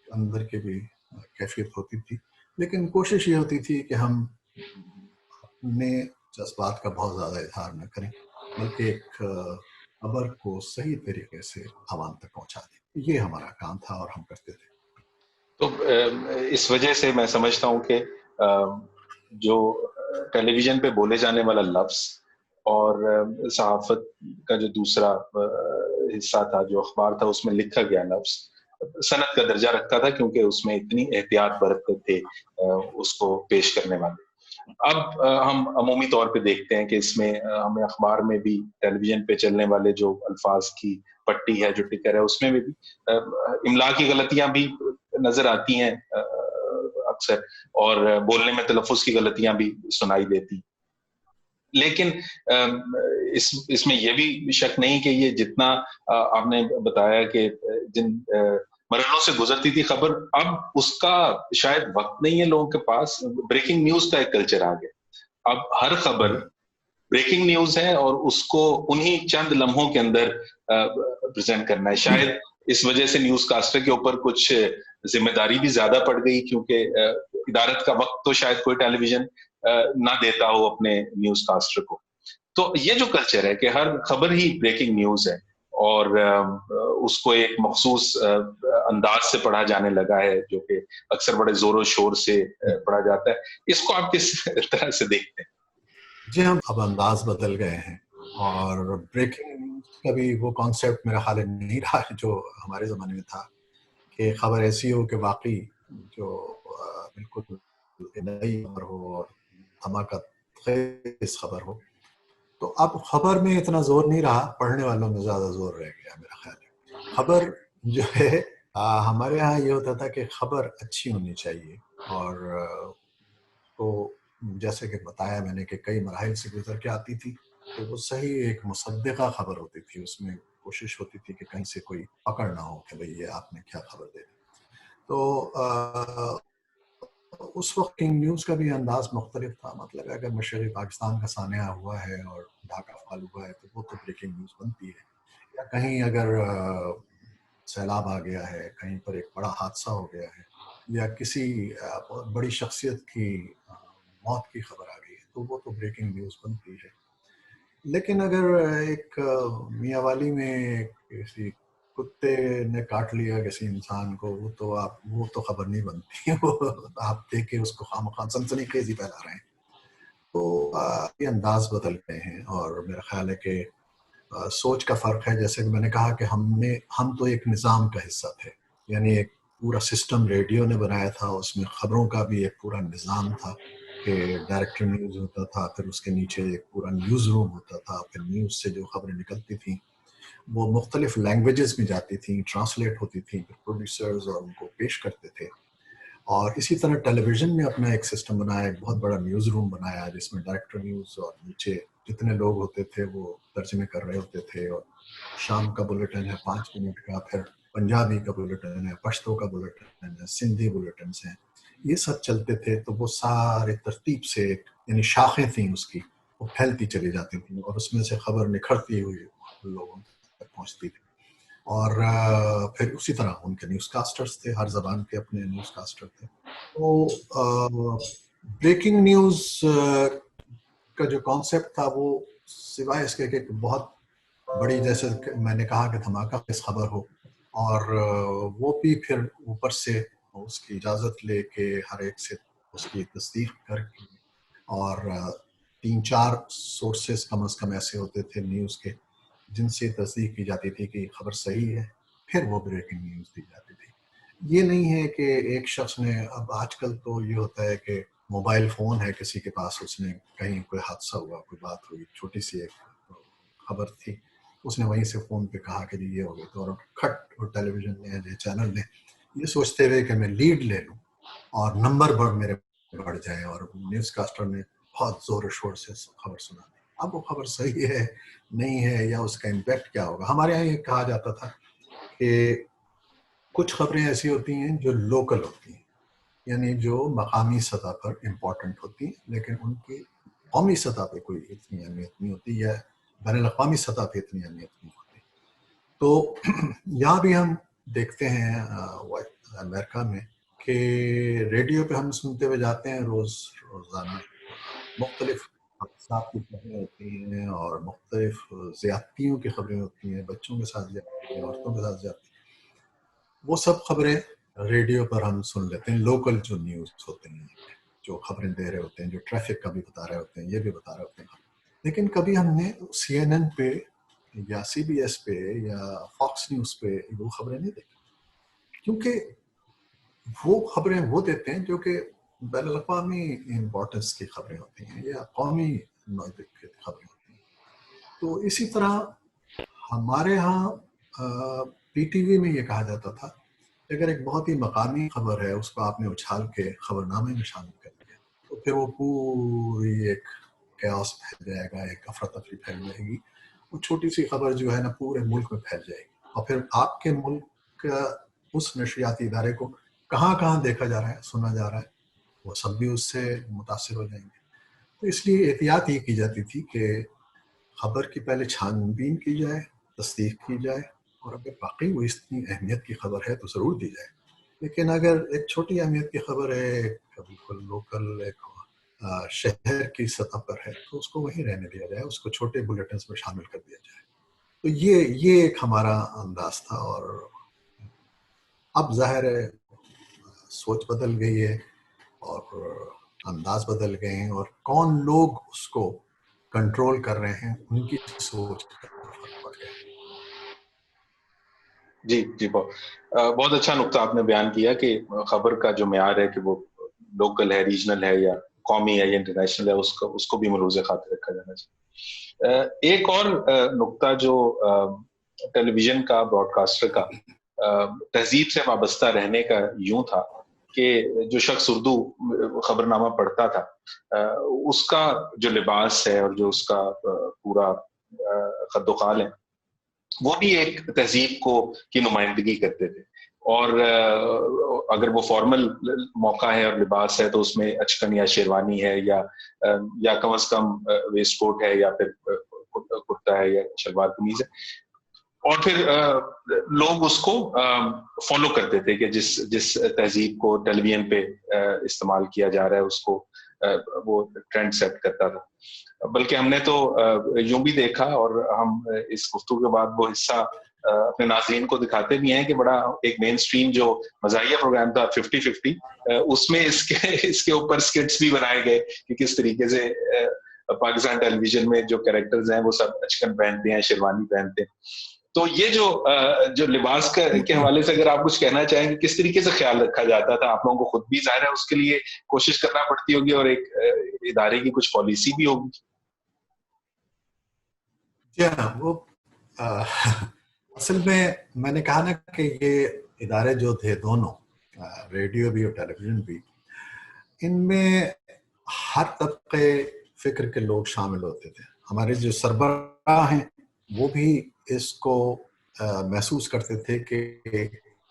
اندر کے بھی کیفیت ہوتی تھی. لیکن کوشش یہ ہوتی تھی کہ ہم اپنے جذبات کا بہت زیادہ اظہار نہ کریں, بلکہ ایک خبر کو صحیح طریقے سے عوام تک پہنچا دیں. یہ ہمارا کام تھا اور ہم کرتے تھے. تو اس وجہ سے میں سمجھتا ہوں کہ جو ٹیلی ویژن پہ بولے جانے والا لفظ اور صحافت کا جو دوسرا حصہ تھا, جو اخبار تھا, اس میں لکھا گیا لفظ صنعت کا درجہ رکھتا تھا, کیونکہ اس میں اتنی احتیاط برتتے تھے اس کو پیش کرنے والے. اب ہم عمومی طور پہ دیکھتے ہیں کہ اس میں ہمیں اخبار میں بھی ٹیلی ویژن پہ چلنے والے جو الفاظ کی پٹی ہے, جو ٹکر ہے, اس میں بھی املا کی غلطیاں بھی نظر آتی ہیں اکثر, اور بولنے میں تلفظ کی غلطیاں بھی سنائی دیتی. لیکن اس میں یہ بھی شک نہیں کہ یہ جتنا آپ نے بتایا کہ جن مرحلوں سے گزرتی تھی خبر, اب اس کا شاید وقت نہیں ہے لوگوں کے پاس. بریکنگ نیوز کا ایک کلچر آ گیا, اب ہر خبر بریکنگ نیوز ہے اور اس کو انہی چند لمحوں کے اندر پریزنٹ کرنا ہے. شاید اس وجہ سے نیوز کاسٹر کے اوپر کچھ ذمہ داری بھی زیادہ پڑ گئی, کیونکہ ادارت کا وقت تو شاید کوئی ٹیلی ویژن نہ دیتا ہو اپنے نیوز کاسٹر کو. تو یہ جو کلچر ہے کہ ہر خبر ہی بریکنگ نیوز ہے اور اس کو ایک مخصوص انداز سے پڑھا جانے لگا ہے, جو کہ اکثر بڑے زور و شور سے پڑھا جاتا ہے, اس کو آپ کس طرح سے دیکھتے ہیں؟ جی ہم اب انداز بدل گئے ہیں, اور بریکنگ نیوز کا بھی وہ کانسیپٹ میرا خیال نہیں رہا جو ہمارے زمانے میں تھا, کہ خبر ایسی ہو کہ واقعی جو بالکل نئی خبر ہو اور دھماکہ خیز خبر ہو. تو اب خبر میں اتنا زور نہیں رہا, پڑھنے والوں میں زیادہ زور رہ گیا میرا خیال ہے. خبر جو ہے ہمارے ہاں یہ ہوتا تھا کہ خبر اچھی ہونی چاہیے, اور تو جیسے کہ بتایا میں نے کہ کئی مراحل سے گزر کے آتی تھی, تو وہ صحیح ایک مصدقہ خبر ہوتی تھی. اس میں کوشش ہوتی تھی کہ کہیں سے کوئی پکڑ نہ ہو کہ بھئی یہ آپ نے کیا خبر دے دی. تو اس وقت کنگ نیوز کا بھی انداز مختلف تھا. مطلب اگر مشرقی پاکستان کا سانحہ ہوا ہے اور ڈھاکہ فال ہوا ہے تو وہ تو بریکنگ نیوز بنتی ہے, یا کہیں اگر سیلاب آ گیا ہے, کہیں پر ایک بڑا حادثہ ہو گیا ہے, یا کسی بہت بڑی شخصیت کی موت کی خبر آ گئی ہے, تو وہ تو بریکنگ نیوز بنتی ہے. لیکن اگر ایک میاں والی میں کسی کتے نے کاٹ لیا کسی انسان کو, وہ تو خبر نہیں بنتی. وہ آپ دیکھ کے اس کو خواہ سنسنی خیزی پھیلا رہے ہیں. تو یہ انداز بدل گئے ہیں, اور میرا خیال ہے کہ سوچ کا فرق ہے. جیسے کہ میں نے کہا کہ ہم تو ایک نظام کا حصہ تھے, یعنی ایک پورا سسٹم ریڈیو نے بنایا تھا, اس میں خبروں کا بھی ایک پورا نظام تھا کہ ڈائریکٹر نیوز ہوتا تھا, پھر اس کے نیچے ایک پورا نیوز روم ہوتا تھا, پھر نیوز سے جو خبریں نکلتی تھیں وہ مختلف لینگویجز میں جاتی تھیں، ٹرانسلیٹ ہوتی تھیں، پھر پروڈیوسرز اور ان کو پیش کرتے تھے. اور اسی طرح ٹیلی ویژن میں اپنا ایک سسٹم بنایا، ایک بہت بڑا نیوز روم بنایا جس میں ڈائریکٹر نیوز اور نیچے جتنے لوگ ہوتے تھے وہ ترجمے کر رہے ہوتے تھے. اور شام کا بلیٹن ہے 5 منٹ کا، پھر پنجابی کا بلیٹن ہے، پشتو کا بلیٹن ہے، سندھی بلیٹنس ہیں، یہ سب چلتے تھے. تو وہ سارے ترتیب سے یعنی شاخیں تھیں اس کی، وہ پھیلتی چلی جاتی تھیں اور اس میں سے خبر نکھرتی ہوئی لوگوں تک پہنچتی تھی. اور پھر اسی طرح ان کے نیوز کاسٹرز تھے، ہر زبان کے اپنے نیوز کاسٹر تھے. تو بریکنگ نیوز کا جو کانسیپٹ تھا وہ سوائے اس کے کہ بہت بڑی، جیسے میں نے کہا کہ دھماکہ خیز خبر ہو، اور وہ بھی پھر اوپر سے اس کی اجازت لے کے ہر ایک سے اس کی تصدیق کر کے، اور 3-4 سورسز کم از کم ایسے ہوتے تھے نیوز کے جن سے تصدیق کی جاتی تھی کہ خبر صحیح ہے، پھر وہ بریکنگ نیوز دی جاتی تھی. یہ نہیں ہے کہ ایک شخص نے، اب آج کل تو یہ ہوتا ہے کہ موبائل فون ہے کسی کے پاس، اس نے کہیں کوئی حادثہ ہوا، کوئی بات ہوئی، چھوٹی سی ایک خبر تھی، اس نے وہیں سے فون پہ کہا کہ یہ ہو گیا. تو اور کھٹ اور ٹیلی ویژن نے، چینل نے یہ سوچتے ہوئے کہ میں لیڈ لے لوں اور نمبر میرے بڑھ جائے، اور نیوز کاسٹر نے بہت زور و شور سے خبر سنا دی. اب وہ خبر صحیح ہے نہیں ہے یا اس کا امپیکٹ کیا ہوگا. ہمارے یہاں یہ کہا جاتا تھا کہ کچھ خبریں ایسی ہوتی ہیں جو لوکل ہوتی ہیں، یعنی جو مقامی سطح پر امپورٹنٹ ہوتی ہیں، لیکن ان کی قومی سطح پہ کوئی اتنی اہمیت نہیں ہوتی یا بین الاقوامی سطح پہ اتنی اہمیت نہیں ہوتی. تو یہاں بھی ہم دیکھتے ہیں امریکہ میں کہ ریڈیو پہ ہم سنتے ہوئے جاتے ہیں روزانہ مختلف حادثات کی خبریں ہوتی ہیں اور مختلف زیادتیوں کی خبریں ہوتی ہیں، بچوں کے ساتھ زیادتی، عورتوں کے ساتھ زیادتی. وہ سب خبریں ریڈیو پر ہم سن لیتے ہیں. لوکل جو نیوز ہوتے ہیں، جو خبریں دے رہے ہوتے ہیں، جو ٹریفک کا بھی بتا رہے ہوتے ہیں، یہ بھی بتا رہے ہوتے ہیں. لیکن کبھی ہم نے سی این این پہ یا سی بی ایس پہ یا فاکس نیوز پہ وہ خبریں نہیں دیکھی، کیونکہ وہ خبریں وہ دیتے ہیں جو کہ بین الاقوامی امپورٹنس کی خبریں ہوتی ہیں یا قومی نوعیت کی خبریں ہوتی ہیں. تو اسی طرح ہمارے ہاں پی ٹی وی میں یہ کہا جاتا تھا کہ اگر ایک بہت ہی مقامی خبر ہے اس کو آپ نے اچھال کے خبر نامے میں شامل کر دیا تو پھر وہ پوری ایک قیاس پھیل جائے گا، ایک افراتفری پھیل جائے گی. وہ چھوٹی سی خبر جو ہے نا پورے ملک میں پھیل جائے گی، اور پھر آپ کے ملک کا اس نشریاتی ادارے کو کہاں کہاں دیکھا جا رہا ہے، سنا جا رہا ہے، وہ سب بھی اس سے متاثر ہو جائیں گے. تو اس لیے احتیاط یہ کی جاتی تھی کہ خبر کی پہلے چھان بین کی جائے، تصدیق کی جائے، اور اگر واقعی وہ اتنی اہمیت کی خبر ہے تو ضرور دی جائے. لیکن اگر ایک چھوٹی اہمیت کی خبر ہے، ایک بالکل لوکل، ایک شہر کی سطح پر ہے، تو اس کو وہیں رہنے دیا جائے، اس کو چھوٹے بلیٹنز میں شامل کر دیا جائے. تو یہ ایک ہمارا انداز تھا. اور اب ظاہر ہے سوچ بدل گئی ہے اور انداز بدل گئے ہیں، اور کون لوگ اس کو کنٹرول کر رہے ہیں ان کی سوچ کا فرق پڑ گیا. جی بہت اچھا نقطہ آپ نے بیان کیا کہ خبر کا جو معیار ہے کہ وہ لوکل ہے، ریجنل ہے یا قومی ہے یا انٹرنیشنل ہے، اس کو بھی ملوز خاطر رکھا جانا چاہیے. ایک اور نقطہ جو ٹیلی ویژن کا، براڈ کاسٹر کا تہذیب سے وابستہ رہنے کا یوں تھا کہ جو شخص اردو خبر نامہ پڑھتا تھا اس کا جو لباس ہے اور جو اس کا پورا خد و خال ہے وہ بھی ایک تہذیب کی نمائندگی کرتے تھے. اور اگر وہ فارمل موقع ہے اور لباس ہے تو اس میں اچکن یا شیروانی ہے یا کم از کم ویسٹ کوٹ ہے یا پھر کرتا ہے یا شلوار قمیض ہے. اور پھر لوگ اس کو فالو کرتے تھے کہ جس تہذیب کو ٹیلی ویژن پہ استعمال کیا جا رہا ہے اس کو وہ ٹرینڈ سیٹ کرتا تھا. بلکہ ہم نے تو یوں بھی دیکھا، اور ہم اس گفتگو کے بعد وہ حصہ اپنے ناظرین کو دکھاتے بھی ہیں کہ بڑا ایک مین سٹریم جو مزاحیہ پروگرام تھا 50-50 اس میں اس کے اوپر سکٹس بھی بنائے گئے کہ کس طریقے سے پاکستان ٹیلی ویژن میں جو کیریکٹرز ہیں وہ سب اچکن پہنتے ہیں، شیروانی پہنتے ہیں. تو یہ جو لباس کے حوالے سے اگر آپ کچھ کہنا چاہیں کہ کس طریقے سے خیال رکھا جاتا تھا، آپ لوگوں کو خود بھی ظاہر ہے اس کے لیے کوشش کرنا پڑتی ہوگی اور ایک ادارے کی کچھ پالیسی بھی ہوگی. جی ہاں، وہ اصل میں نے کہا نا کہ یہ ادارے جو تھے دونوں، ریڈیو بھی اور ٹیلی ویژن بھی، ان میں ہر طبقے فکر کے لوگ شامل ہوتے تھے. ہمارے جو سربراہ ہیں وہ بھی اس کو محسوس کرتے تھے کہ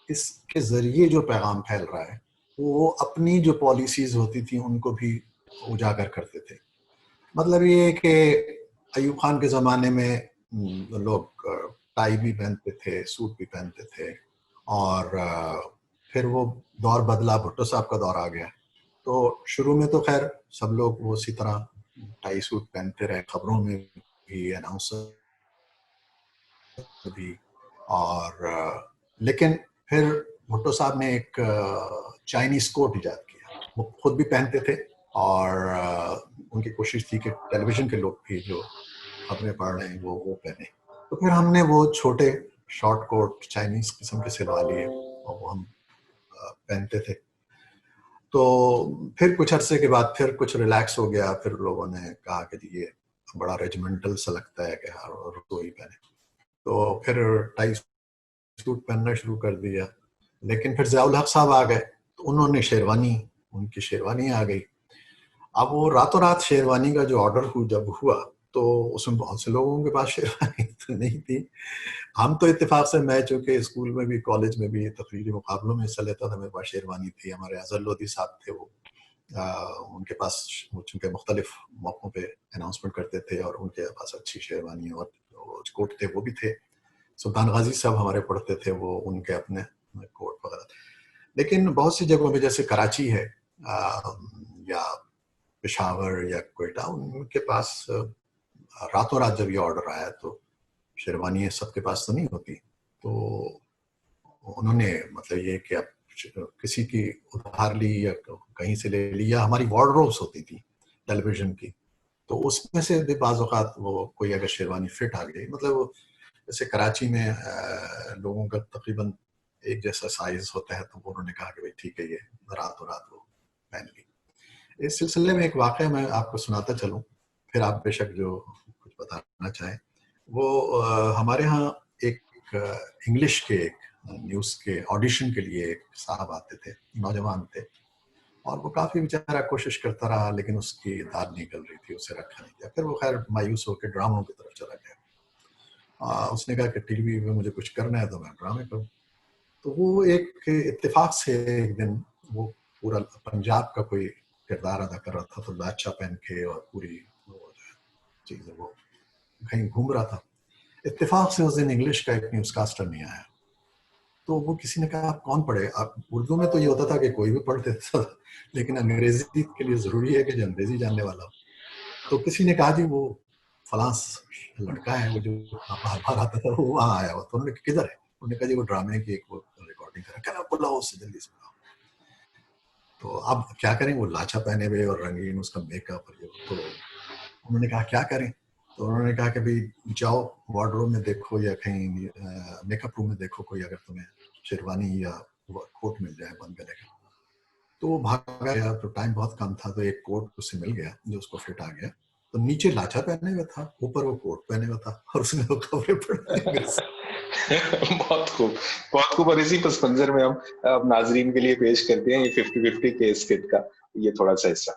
اس کے ذریعے جو پیغام پھیل رہا ہے وہ اپنی جو پالیسیز ہوتی تھیں ان کو بھی اجاگر کرتے تھے. مطلب یہ کہ ایوب خان کے زمانے میں لوگ ٹائی بھی پہنتے تھے، سوٹ بھی پہنتے تھے، اور پھر وہ دور بدلا، بھٹو صاحب کا دور آ گیا. تو شروع میں تو خیر سب لوگ وہ اسی طرح ٹائی سوٹ پہنتے رہے، خبروں میں بھی، اناؤنسر بھی، اور لیکن پھر بھٹو صاحب نے ایک چائنیز کوٹ ایجاد کیا. وہ خود بھی پہنتے تھے اور ان کی کوشش تھی کہ ٹیلی ویژن کے لوگ بھی جو خبریں پڑھ رہے ہیں وہ پہنے. تو پھر ہم نے وہ چھوٹے شارٹ کوٹ چائنیز قسم کے سلوا لیے اور وہ ہم پہنتے تھے. تو پھر کچھ عرصے کے بعد پھر کچھ ریلیکس ہو گیا. پھر لوگوں نے کہا کہ یہ بڑا ریجمنٹل سا لگتا ہے کہ ہر کوئی پہنے. تو پھر ٹائی سوٹ پہننا شروع کر دیا. لیکن پھر ضیاء الحق صاحب آ گئے تو انہوں نے شیروانی، ان کی شیروانی آ گئی. اب وہ راتوں رات شیروانی کا جو آرڈر جب ہوا تو اس میں بہت سے لوگوں کے پاس شیروانی تو نہیں تھی. ہم تو اتفاق سے، میں چونکہ اسکول میں بھی کالج میں بھی تقریری مقابلوں میں حصہ لیتا تھا، میرے پاس شیروانی تھی. ہمارے اظہر لودھی صاحب تھے، وہ ان کے پاس چونکہ مختلف موقعوں پہ اناؤنسمنٹ کرتے تھے اور ان کے پاس اچھی شیروانی اور کوٹ تھے، وہ بھی تھے. سلطان غازی صاحب ہمارے پڑھتے تھے، وہ ان کے اپنے کوٹ وغیرہ. لیکن بہت سی جگہوں پہ جیسے کراچی ہے یا پشاور یا کوئٹہ، ان کے پاس راتوں رات جب یہ آرڈر آیا تو شیروانی سب کے پاس تو نہیں ہوتی. تو انہوں نے مطلب یہ کہ اب کسی کی ادھار لی یا کہیں سے لے لی، یا ہماری وارڈروبس ہوتی تھی ٹیلی ویژن کی، تو اس میں سے بھی بعض اوقات وہ کوئی اگر شیروانی فٹ آ گئی. مطلب جیسے کراچی میں لوگوں کا تقریباً ایک جیسا سائز ہوتا ہے، تو انہوں نے کہا کہ بھائی ٹھیک ہے، یہ راتوں رات وہ پہن لی. اس سلسلے میں ایک واقعہ میں آپ کو سناتا چلوں، پھر آپ بے شک جو کچھ بتانا چاہیں. وہ ہمارے ہاں ایک انگلش کے ایک نیوز کے آڈیشن کے لیے ایک صاحب آتے تھے، نوجوان تھے، اور وہ کافی بیچارہ کوشش کرتا رہا لیکن اس کی داد نکل رہی تھی، اسے رکھا نہیں گیا. پھر وہ خیر مایوس ہو کے ڈراموں کی طرف چلا گیا. اس نے کہا کہ ٹی وی میں مجھے کچھ کرنا ہے تو میں ڈرامے کروں. تو وہ ایک اتفاق سے ایک دن وہ پورا پنجاب کا کوئی کردار ادا کر رہا تھا، تو لاچا پہن کے اور پوری چیز وہ کہیں گھوم رہا تھا. اتفاق سے اس دن انگلش کا ایک نیوز کاسٹر نہیں آیا. تو وہ کسی نے کہا آپ کون پڑھے؟ آپ اردو میں تو یہ ہوتا تھا کہ کوئی بھی پڑھ دیتا تھا، لیکن انگریزی کے لیے ضروری ہے کہ جو انگریزی جاننے والا ہو. تو کسی نے کہا جی وہ فلاں لڑکا ہے وہ جو بار بار آتا تھا، وہ وہاں آیا ہوا. تو انہوں نے کہا کدھر ہے؟ انہوں نے کہا جی وہ ڈرامے کی ایک وہ ریکارڈنگ کرا. کہنا بلاؤ اس سے جلدی سے بلاؤ. تو اب کیا کریں، وہ لاچا پہنے ہوئے اور رنگین اس کا میک اپ. تو انہوں نے کہا کیا کریں؟ تو انہوں نے کہا کہ بھائی جاؤ وارڈ روم میں دیکھو یا کہیں میک اپ روم میں دیکھو کوئی اگر تمہیں شیروانی یا کوٹ مل جائے بند گلے کا. تو وہ بھاگا گیا. تو ٹائم بہت کم تھا، تو ایک کوٹ اس سے مل گیا جو اس کو فٹ آ گیا. تو نیچے لاچا پہنے ہوئے تھا، اوپر وہ کوٹ پہنے ہوا تھا، اور اس نے وہ خبریں پڑھی. بہت خوب، بہت خوب. اور اسی پس منظر میں ہم ناظرین کے لیے پیش کرتے ہیں یہ 50-50 کے اسکٹ کا یہ تھوڑا سا حصہ.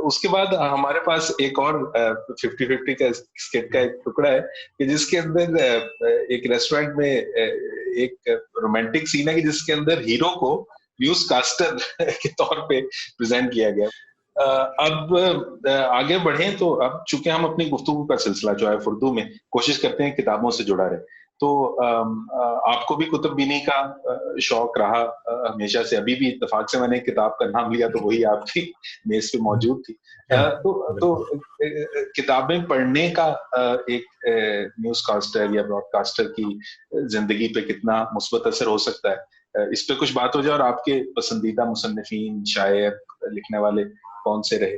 اس کے بعد ہمارے پاس ایک اور 50-50 کا اسکٹ کا ایک ٹکڑا ہے کہ جس کے اندر ایک ریسٹورینٹ میں ایک رومانٹک سین ہے کہ جس کے اندر ہیرو کو نیوز کاسٹر کے طور پہ پریزنٹ کیا گیا. اب آگے بڑھیں تو اب چونکہ ہم اپنی گفتگو کا سلسلہ جو ہے اردو میں کوشش کرتے ہیں کتابوں سے جڑا رہے، تو آپ کو بھی کتب بینی کا شوق رہا ہمیشہ سے. ابھی بھی اتفاق سے میں نے کتاب کا نام لیا تو وہی آپ کی میز پہ موجود تھی. تو کتابیں پڑھنے کا ایک نیوز کاسٹر یا براڈ کاسٹر کی زندگی پہ کتنا مثبت اثر ہو سکتا ہے، اس پہ کچھ بات ہو جائے. اور آپ کے پسندیدہ مصنفین، شاعر، لکھنے والے کون سے رہے؟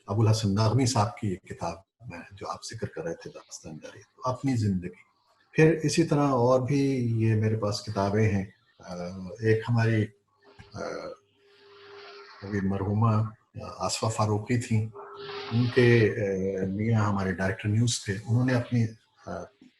ابوالحسن نغوی صاحب کی ایک کتاب میں جو آپ ذکر کر رہے تھے، داستان جاری، تو اپنی زندگی. پھر اسی طرح اور بھی یہ میرے پاس کتابیں ہیں. ایک ہماری مرحومہ آصفہ فاروقی تھیں، ان کے میاں ہمارے ڈائریکٹر نیوز تھے. انہوں نے اپنی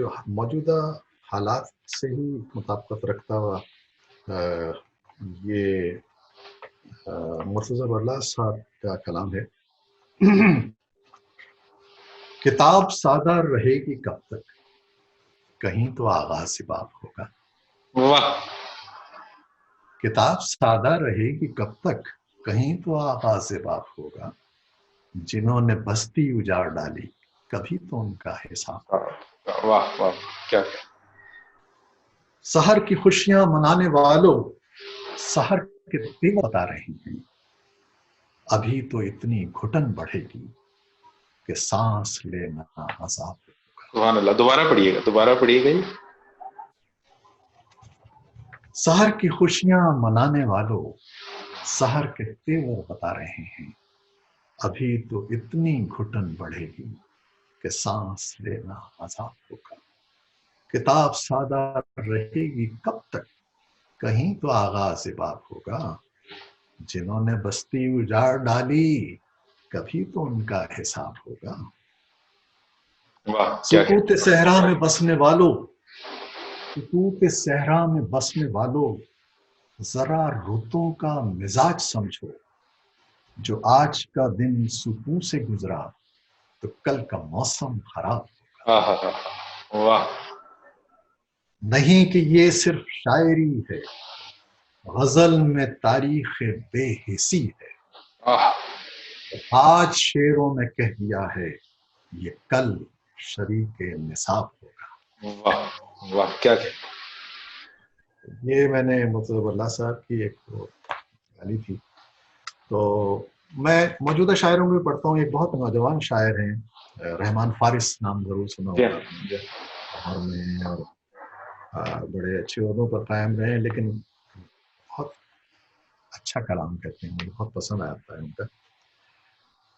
جو موجودہ حالات سے ہی مطابقت رکھتا ہوا یہ مرتضی برلا صاحب کا کلام ہے. کتاب سادہ رہے گی کب تک، کہیں تو آغاز سے باب ہوگا. واہ. کتاب سادہ رہے گی کب تک، کہیں تو آغاز سے باب ہوگا. جنہوں نے بستی اجاڑ ڈالی، کبھی تو ان کا حساب. واہ واہ کیا. سحر کی خوشیاں منانے والوں، سحر کے دن بتا رہے ہیں، ابھی تو اتنی گھٹن بڑھے گی کہ سانس لینا عذاب. سبحان اللہ. دوبارہ پڑھیے گا. سحر کی خوشیاں منانے والوں، سحر کے تیور بتا رہے ہیں، ابھی تو اتنی گھٹن بڑھے گی کہ سانس لینا عذاب ہوگا. کتاب سادہ رہے گی کب تک، کہیں تو آغاز باب ہوگا. جنہوں نے بستی اجاڑ ڈالی، کبھی تو ان کا حساب ہوگا. سکوت صحرا میں بسنے والوں، سکوت صحرا میں بسنے والوں، ذرا رتوں کا مزاج سمجھو. جو آج کا دن سکون سے گزرا، تو کل کا موسم خراب ہوگا. واہ. نہیں کہ یہ صرف شاعری ہے، غزل میں تاریخ بے حسی ہے. آج شعروں میں کہہ دیا ہے، یہ کل شریک نصاب ہوگا. واہ واہ کیا. یہ میں نے مرتضی برلا صاحب کی ایک گالی تھی. تو میں موجودہ شاعروں میں پڑھتا ہوں. ایک بہت نوجوان شاعر ہیں، رحمان فارس، نام ضرور سنا ہوگا لاہور میں، اور بڑے اچھے عہدوں پر قائم رہے ہیں، لیکن بہت اچھا کلام کہتے ہیں، مجھے بہت پسند آتا ہے ان کا.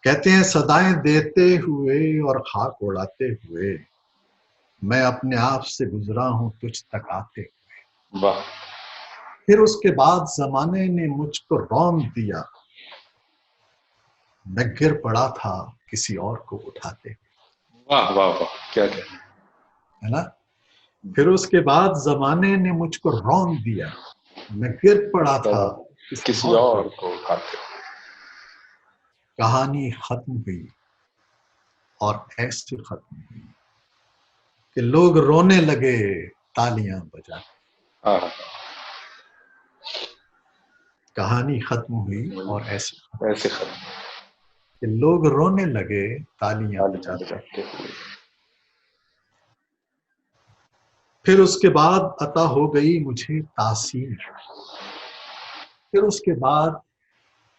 کہتے ہیں صدائیں دیتے ہوئے اور خاک اڑاتے ہوئے، میں اپنے آپ سے گزرا ہوں تجھ تک آتے ہوئے. پھر اس کے بعد زمانے نے مجھ کو رون دیا، میں گر پڑا تھا کسی اور کو اٹھاتے. واہ واہ واہ کیا ہے نا. پھر اس کے بعد زمانے نے مجھ کو رون دیا، میں گر پڑا تھا کسی اور کو اٹھاتے. کہانی ختم ہوئی اور ایسی ختم ہوئی کہ لوگ رونے لگے تالیاں بجا. کہانی ختم ہوئی اور ایسے ختم کہ لوگ رونے لگے تالیاں بجاتے. پھر اس کے بعد عطا ہو گئی مجھے تاثیر، پھر اس کے بعد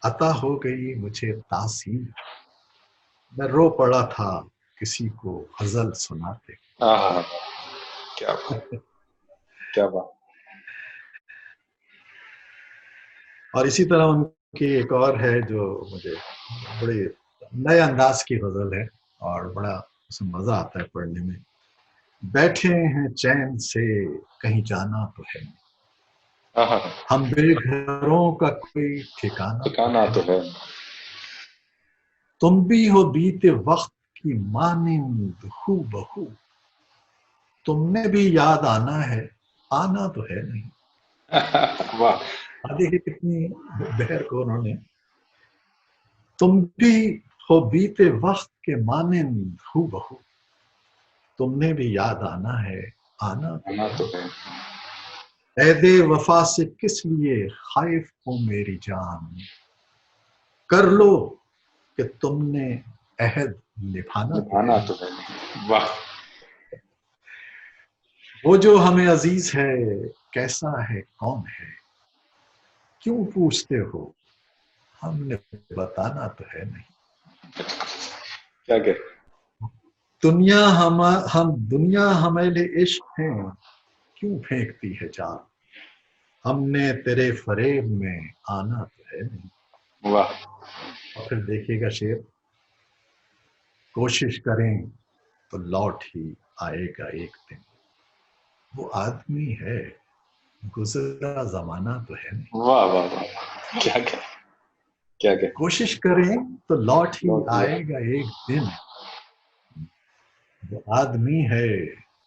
عطا ہو گئی مجھے تاثیر. میں رو پڑا تھا کسی کو غزل سناتے. کیا بات. اور اسی طرح ان کی ایک اور ہے جو مجھے بڑے نئے انداز کی غزل ہے اور بڑا اس میں مزہ آتا ہے پڑھنے میں. بیٹھے ہیں چین سے کہیں جانا تو ہے، ہم بے گھروں کا کوئی ٹھکانہ تو ہے. تم بھی ہو بیتے وقت کی مانند ہو بہو، تم نے بھی یاد آنا ہے، آنا تو ہے نہیں. دیکھیے کتنی بہر کو انہوں نے. تم بھی ہو بیتے وقت کے مانند ہو بہو، تم نے بھی یاد آنا ہے، آنا تو ہے. عہد وفا سے کس لیے خائف ہو میری جان، کر لو کہ تم نے عہد نبھانا تو ہے. واہ. وہ جو ہمیں عزیز ہے کیسا ہے کون ہے، کیوں پوچھتے ہو، ہم نے بتانا تو ہے نہیں. کیا کہ دنیا ہمارے عشق ہیں، کیوں پھینکتی ہے جان، ہم نے تیرے فریب میں آنا تو ہے نہیں. واہ. اور پھر دیکھیے گا شعر، کوشش کریں تو لوٹ ہی آئے گا ایک دن، وہ آدمی ہے گزرا زمانہ تو ہے نہیں. واہ واہ واہ کیا کہ کوشش کریں تو لوٹ ہی آئے گا ایک دن، وہ آدمی ہے